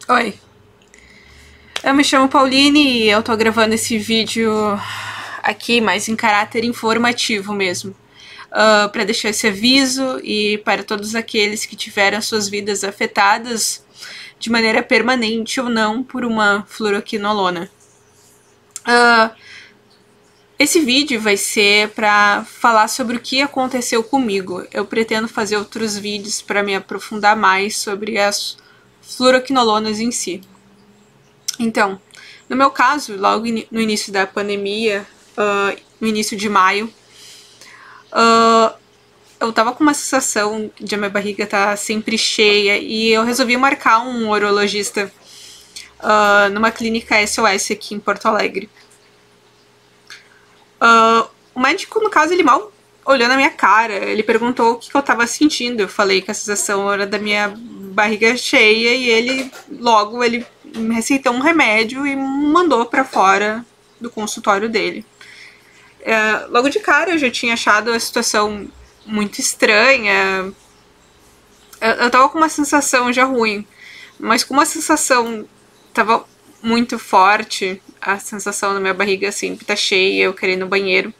Oi, eu me chamo Pauline e eu tô gravando esse vídeo aqui mais em caráter informativo mesmo, para deixar esse aviso e para todos aqueles que tiveram suas vidas afetadas de maneira permanente ou não por uma fluoroquinolona. Esse vídeo vai ser para falar sobre o que aconteceu comigo. Eu pretendo fazer outros vídeos para me aprofundar mais sobre as fluoroquinolonas em si. Então, no meu caso, logo no início da pandemia, no início de maio, eu tava com uma sensação de a minha barriga tá sempre cheia e eu resolvi marcar um urologista numa clínica SOS aqui em Porto Alegre. O médico, no caso, ele mal olhou na minha cara, ele perguntou o que eu tava sentindo. Eu falei que a sensação era da minha barriga cheia e ele me receitou um remédio e me mandou pra fora do consultório dele. Logo de cara eu já tinha achado a situação muito estranha. Eu tava com uma sensação já ruim, mas com uma sensação tava muito forte, a sensação da minha barriga sempre tá cheia, eu querendo ir no banheiro.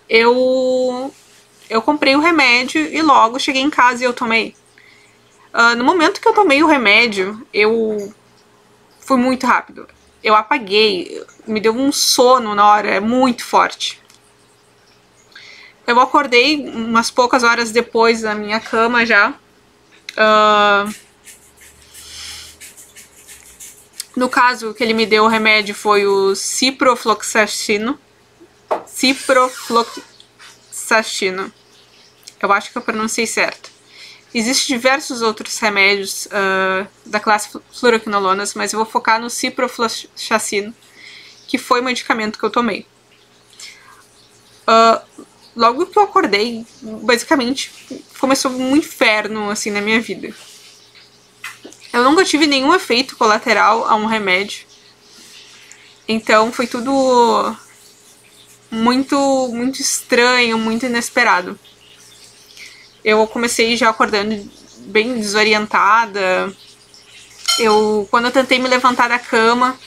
Eu comprei o remédio e logo cheguei em casa e eu tomei. No momento que eu tomei o remédio, eu fui muito rápido. Eu apaguei, me deu um sono na hora, muito forte. Eu acordei umas poucas horas depois da minha cama já. No caso, que ele me deu o remédio foi o ciprofloxacino. Eu acho que eu pronunciei certo. Existem diversos outros remédios da classe fluoroquinolonas, mas eu vou focar no ciprofloxacino, que foi o medicamento que eu tomei. Logo que eu acordei, basicamente, começou um inferno, assim, na minha vida. Eu nunca tive nenhum efeito colateral a um remédio. Então, foi tudo muito estranho, muito inesperado. Eu comecei já acordando bem desorientada. Quando eu tentei me levantar da cama,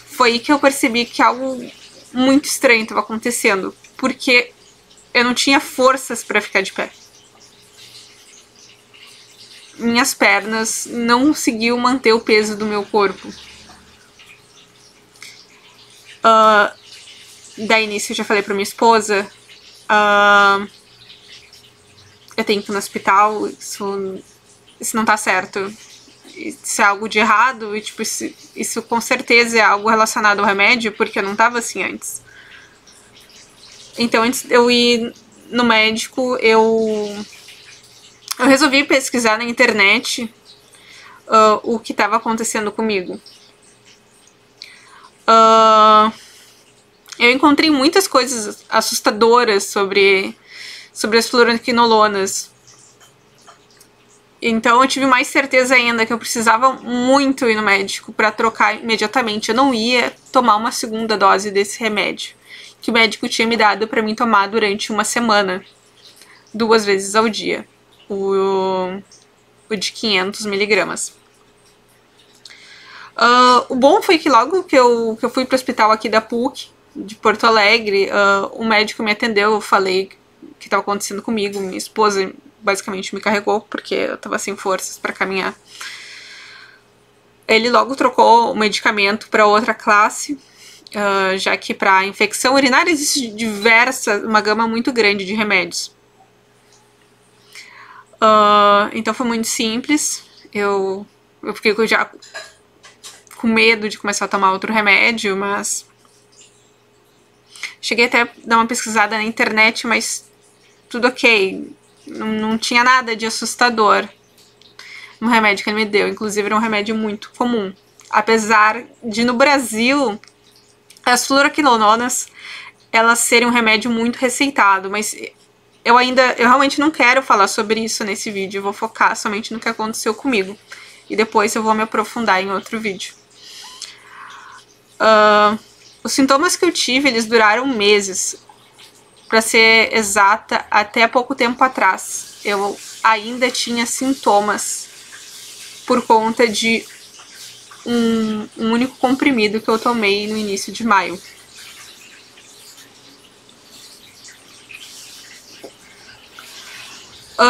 foi aí que eu percebi que algo muito estranho estava acontecendo, porque eu não tinha forças para ficar de pé. Minhas pernas não conseguiam manter o peso do meu corpo. Da início eu já falei pra minha esposa, eu tenho que ir no hospital, isso não tá certo. Isso é algo de errado, e tipo, isso com certeza é algo relacionado ao remédio, porque eu não tava assim antes. Então, antes de eu ir no médico, eu resolvi pesquisar na internet o que estava acontecendo comigo. Eu encontrei muitas coisas assustadoras sobre as fluoroquinolonas. Então eu tive mais certeza ainda que eu precisava muito ir no médico para trocar imediatamente. Eu não ia tomar uma segunda dose desse remédio que o médico tinha me dado para mim tomar durante uma semana, 2 vezes ao dia, o de 500 miligramas. O bom foi que logo que eu fui pro hospital aqui da PUC, de Porto Alegre, o médico me atendeu, eu falei o que estava acontecendo comigo, minha esposa basicamente me carregou, porque eu tava sem forças para caminhar. Ele logo trocou o medicamento para outra classe, já que para infecção urinária existe uma gama muito grande de remédios. Então foi muito simples, eu fiquei já com medo de começar a tomar outro remédio, mas cheguei até a dar uma pesquisada na internet, mas tudo ok. Não tinha nada de assustador no remédio que ele me deu. Inclusive, era um remédio muito comum. Apesar de, no Brasil, as fluoroquinolonas, elas serem um remédio muito receitado. Mas eu realmente não quero falar sobre isso nesse vídeo. Eu vou focar somente no que aconteceu comigo. E depois eu vou me aprofundar em outro vídeo. Os sintomas que eu tive, eles duraram meses. Para ser exata, até pouco tempo atrás, eu ainda tinha sintomas por conta de um único comprimido que eu tomei no início de maio.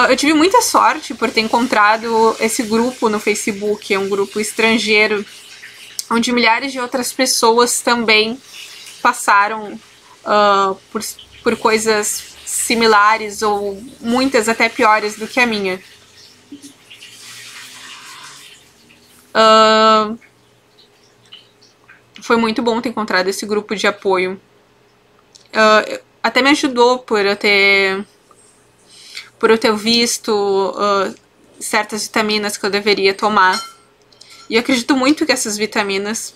Eu tive muita sorte por ter encontrado esse grupo no Facebook, é um grupo estrangeiro, onde milhares de outras pessoas também passaram por coisas similares ou muitas até piores do que a minha. Foi muito bom ter encontrado esse grupo de apoio. Até me ajudou por eu ter visto certas vitaminas que eu deveria tomar. E eu acredito muito que essas vitaminas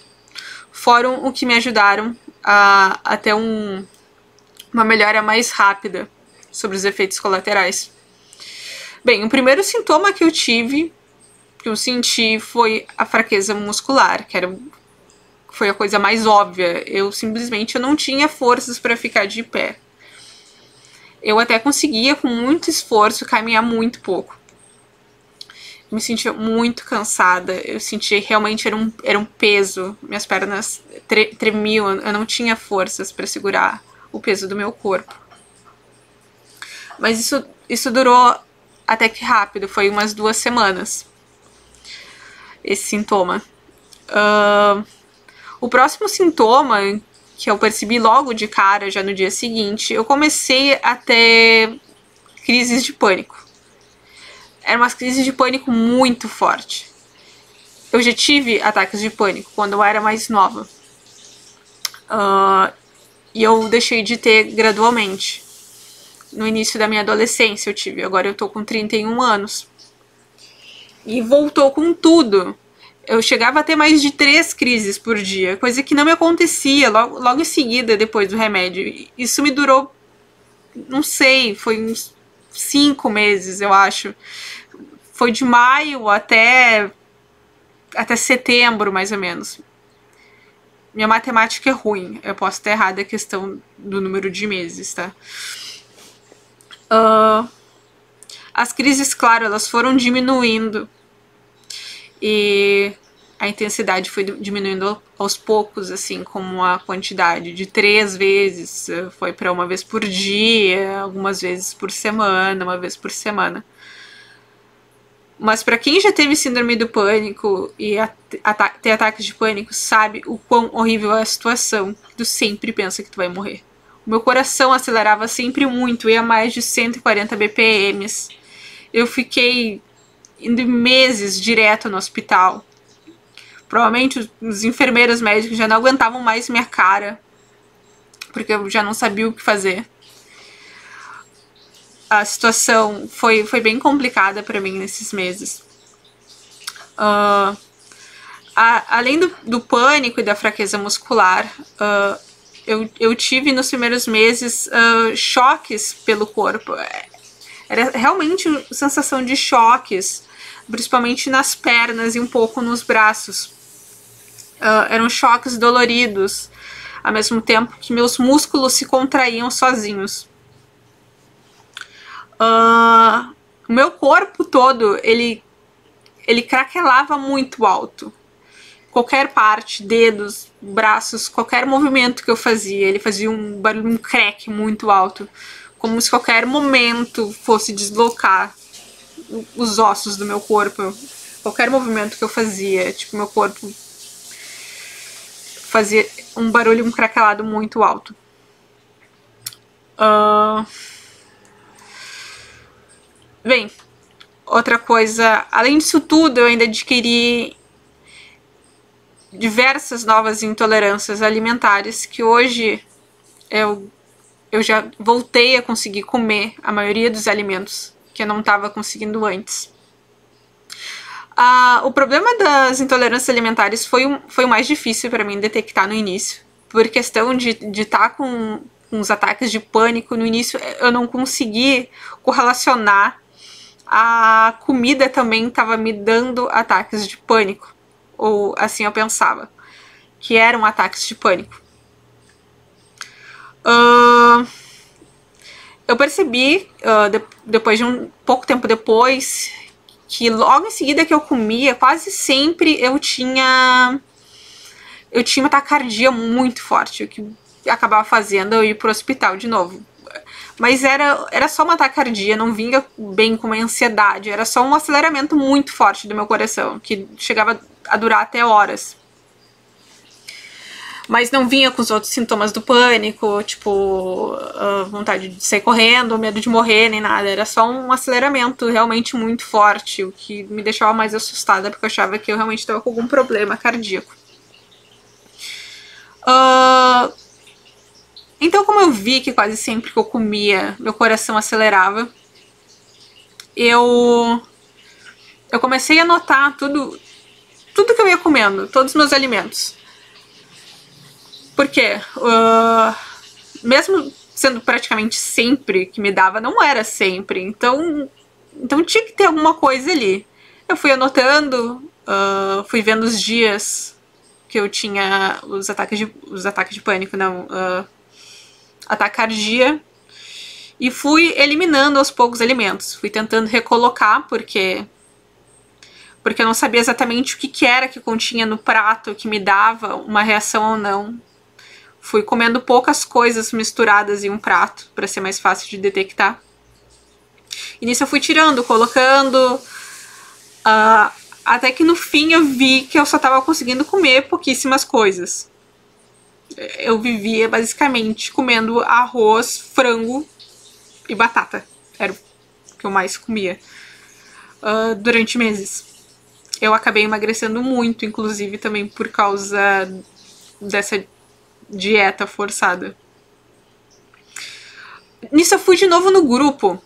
foram o que me ajudaram a ter uma melhora mais rápida sobre os efeitos colaterais. Bem, o primeiro sintoma que eu tive, que eu senti, foi a fraqueza muscular, foi a coisa mais óbvia. Eu não tinha forças para ficar de pé. Eu até conseguia, com muito esforço, caminhar muito pouco. Me sentia muito cansada, eu sentia realmente era um peso, minhas pernas tremiam, eu não tinha forças para segurar o peso do meu corpo. Mas isso durou até que rápido, foi umas 2 semanas, esse sintoma. O próximo sintoma que eu percebi logo de cara, já no dia seguinte, eu comecei a ter crises de pânico. Era uma crise de pânico muito forte. Eu já tive ataques de pânico quando eu era mais nova. E eu deixei de ter gradualmente. No início da minha adolescência eu tive. Agora eu tô com 31 anos. E voltou com tudo. Eu chegava a ter mais de 3 crises por dia. Coisa que não me acontecia logo em seguida, depois do remédio. Isso me durou, não sei, foi uns 5 meses, eu acho. Foi de maio até setembro, mais ou menos. Minha matemática é ruim. Eu posso estar errada a questão do número de meses, tá? As crises, claro, elas foram diminuindo. E a intensidade foi diminuindo aos poucos, assim, como a quantidade de 3 vezes. Foi para 1 vez por dia, algumas vezes por semana, 1 vez por semana. Mas para quem já teve síndrome do pânico e ter ataques de pânico, sabe o quão horrível é a situação. Tu sempre pensa que tu vai morrer. O meu coração acelerava sempre muito, ia a mais de 140 BPMs. Eu fiquei indo meses direto no hospital. Provavelmente os enfermeiros médicos já não aguentavam mais minha cara, porque eu já não sabia o que fazer. A situação foi bem complicada para mim nesses meses. Além do pânico e da fraqueza muscular, eu tive nos primeiros meses choques pelo corpo. Era realmente sensação de choques, principalmente nas pernas e um pouco nos braços. Eram choques doloridos, ao mesmo tempo que meus músculos se contraíam sozinhos. O meu corpo todo, ele craquelava muito alto. Qualquer parte, dedos, braços, qualquer movimento que eu fazia, ele fazia um barulho, um crack muito alto. Como se qualquer momento fosse deslocar os ossos do meu corpo. Qualquer movimento que eu fazia, tipo, meu corpo fazia um barulho, um craquelado muito alto. Bem, outra coisa, além disso tudo, eu ainda adquiri diversas novas intolerâncias alimentares que hoje eu já voltei a conseguir comer a maioria dos alimentos que eu não estava conseguindo antes. O problema das intolerâncias alimentares foi o mais difícil para mim detectar no início, por questão de estar com uns ataques de pânico. No início eu não consegui correlacionar. A comida também estava me dando ataques de pânico, ou assim eu pensava, que eram ataques de pânico. Eu percebi, depois de pouco tempo depois, que logo em seguida que eu comia, quase sempre eu tinha uma taquicardia muito forte, o que acabava fazendo eu ir pro hospital de novo. Mas era só uma taquicardia, não vinha bem com uma ansiedade, era só um aceleramento muito forte do meu coração, que chegava a durar até horas. Mas não vinha com os outros sintomas do pânico, tipo, vontade de sair correndo, medo de morrer, nem nada. Era só um aceleramento realmente muito forte, o que me deixava mais assustada, porque eu achava que eu realmente estava com algum problema cardíaco. Então, como eu vi que quase sempre que eu comia, meu coração acelerava, eu comecei a notar tudo que eu ia comendo, todos os meus alimentos. Porque, mesmo sendo praticamente sempre que me dava, não era sempre. Então tinha que ter alguma coisa ali. Eu fui anotando, fui vendo os dias que eu tinha os ataques de pânico, não, a taquicardia, e fui eliminando aos poucos alimentos. Fui tentando recolocar, porque eu não sabia exatamente o que era que continha no prato, que me dava uma reação ou não. Fui comendo poucas coisas misturadas em um prato, para ser mais fácil de detectar. E nisso eu fui tirando, colocando, até que no fim eu vi que eu só estava conseguindo comer pouquíssimas coisas. Eu vivia basicamente comendo arroz, frango e batata. Era o que eu mais comia durante meses. Eu acabei emagrecendo muito, inclusive também por causa dessa dieta forçada. Nisso eu fui de novo no grupo.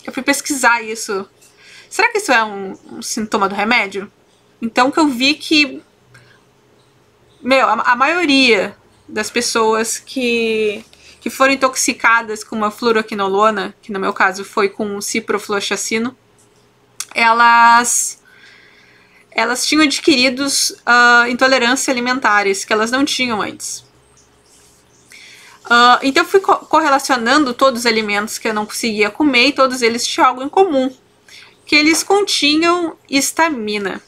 Eu fui pesquisar isso. Será que isso é um sintoma do remédio? Então que eu vi que a maioria das pessoas que foram intoxicadas com uma fluoroquinolona, que no meu caso foi com ciprofloxacino, elas tinham adquirido intolerâncias alimentares que elas não tinham antes. Então eu fui correlacionando todos os alimentos que eu não conseguia comer e todos eles tinham algo em comum, que eles continham histamina.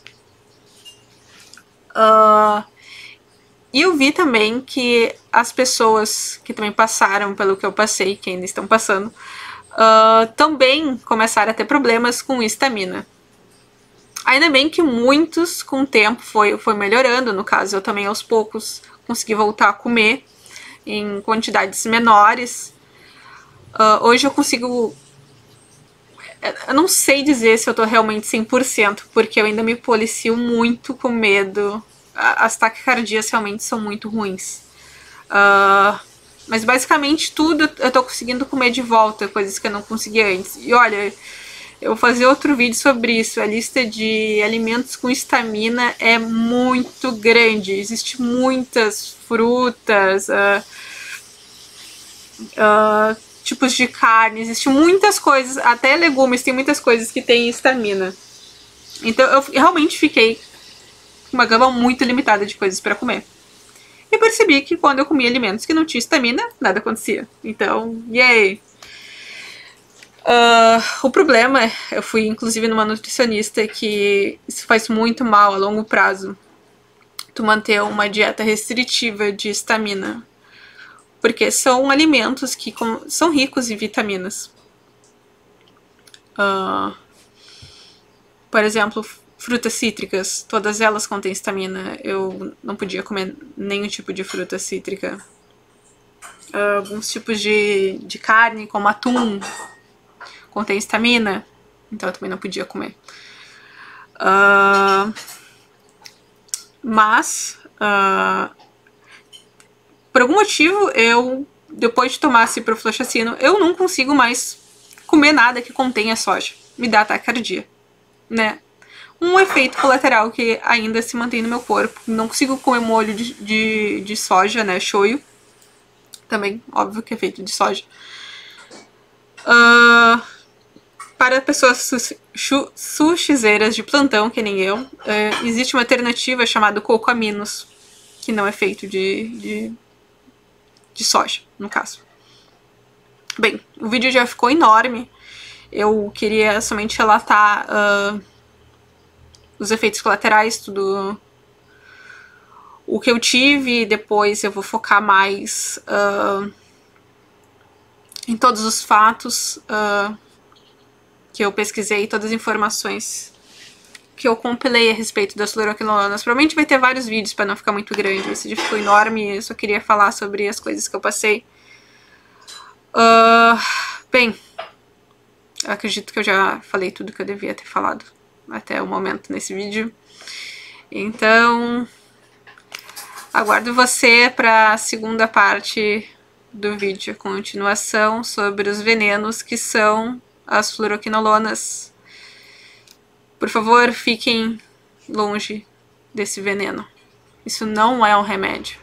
E eu vi também que as pessoas que também passaram pelo que eu passei, que ainda estão passando, também começaram a ter problemas com histamina. Ainda bem que muitos, com o tempo, foi melhorando. No caso, eu também aos poucos consegui voltar a comer em quantidades menores. Hoje eu consigo... Eu não sei dizer se eu tô realmente 100%, porque eu ainda me policio muito com medo. As taquicardias realmente são muito ruins. Mas basicamente tudo eu tô conseguindo comer de volta, coisas que eu não conseguia antes. E olha, eu vou fazer outro vídeo sobre isso. A lista de alimentos com histamina é muito grande. Existem muitas frutas, tipos de carne, existem muitas coisas, até legumes, tem muitas coisas que tem histamina. Então eu realmente fiquei com uma gama muito limitada de coisas para comer. E percebi que quando eu comia alimentos que não tinham histamina, nada acontecia. Então, yay! O problema, eu fui inclusive numa nutricionista, que isso faz muito mal a longo prazo, tu manter uma dieta restritiva de histamina, porque são alimentos que são ricos em vitaminas. Por exemplo, frutas cítricas, todas elas contêm histamina. Eu não podia comer nenhum tipo de fruta cítrica. Alguns tipos de carne, como atum, contém histamina, então eu também não podia comer. Mas, por algum motivo, depois de tomar ciprofloxacino, eu não consigo mais comer nada que contenha soja. Me dá taquicardia, né? Um efeito colateral que ainda se mantém no meu corpo. Não consigo comer molho de soja, né? Shoyu. Também, óbvio que é feito de soja. Para pessoas sushizeiras de plantão, que nem eu, existe uma alternativa chamada cocoaminos, que não é feito de soja, no caso. Bem, o vídeo já ficou enorme. Eu queria somente relatar os efeitos colaterais, tudo o que eu tive. Depois eu vou focar mais em todos os fatos que eu pesquisei, todas as informações que eu compilei a respeito das fluoroquinolonas. Provavelmente vai ter vários vídeos para não ficar muito grande. Esse vídeo ficou enorme, eu só queria falar sobre as coisas que eu passei. Bem, eu acredito que eu já falei tudo que eu devia ter falado até o momento nesse vídeo. Então, aguardo você para a segunda parte do vídeo, continuação sobre os venenos que são as fluoroquinolonas. Por favor, fiquem longe desse veneno. Isso não é um remédio.